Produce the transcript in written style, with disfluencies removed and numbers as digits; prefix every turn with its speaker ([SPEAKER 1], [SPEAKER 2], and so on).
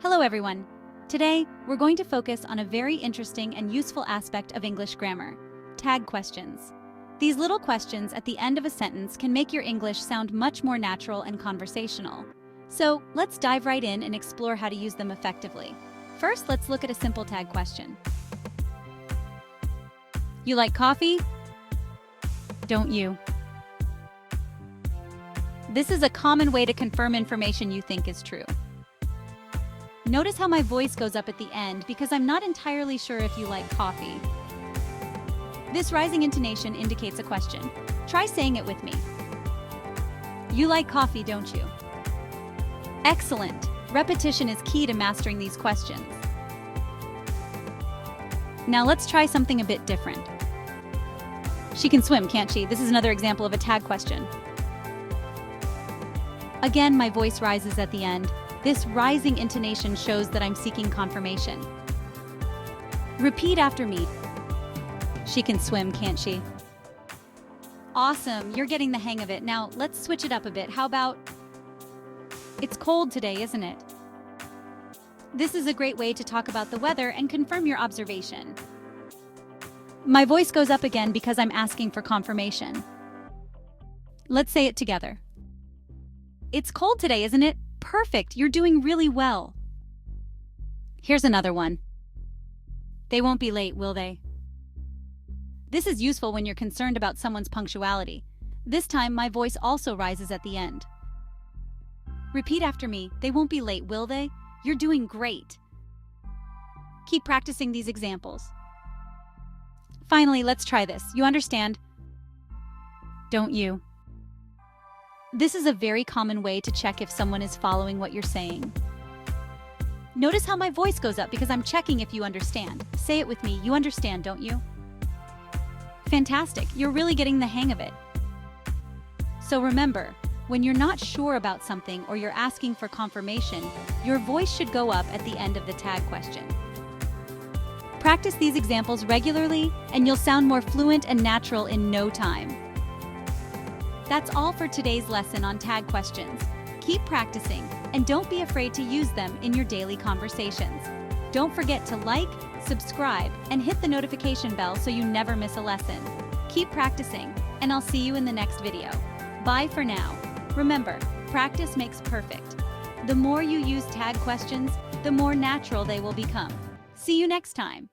[SPEAKER 1] Hello everyone! Today, we're going to focus on a very interesting and useful aspect of English grammar, tag questions. These little questions at the end of a sentence can make your English sound much more natural and conversational. So, let's dive right in and explore how to use them effectively. First, let's look at a simple tag question. You like coffee? Don't you? This is a common way to confirm information you think is true. Notice how my voice goes up at the end because I'm not entirely sure if you like coffee. This rising intonation indicates a question. Try saying it with me. You like coffee, don't you? Excellent! Repetition is key to mastering these questions. Now let's try something a bit different. She can swim, can't she? This is another example of a tag question. Again, my voice rises at the end. This rising intonation shows that I'm seeking confirmation. Repeat after me. She can swim, can't she? Awesome, you're getting the hang of it. Now, let's switch it up a bit. How about, it's cold today, isn't it? This is a great way to talk about the weather and confirm your observation. My voice goes up again because I'm asking for confirmation. Let's say it together. It's cold today, isn't it? Perfect, you're doing really well. Here's another one. They won't be late, will they? This is useful when you're concerned about someone's punctuality. This time, my voice also rises at the end. Repeat after me. They won't be late, will they? You're doing great. Keep practicing these examples. Finally, let's try this. You understand? Don't you? This is a very common way to check if someone is following what you're saying. Notice how my voice goes up because I'm checking if you understand. Say it with me. You understand, don't you? Fantastic. You're really getting the hang of it. So remember, when you're not sure about something or you're asking for confirmation, your voice should go up at the end of the tag question. Practice these examples regularly, and you'll sound more fluent and natural in no time. That's all for today's lesson on tag questions. Keep practicing, and don't be afraid to use them in your daily conversations. Don't forget to like, subscribe, and hit the notification bell so you never miss a lesson. Keep practicing, and I'll see you in the next video. Bye for now. Remember, practice makes perfect. The more you use tag questions, the more natural they will become. See you next time.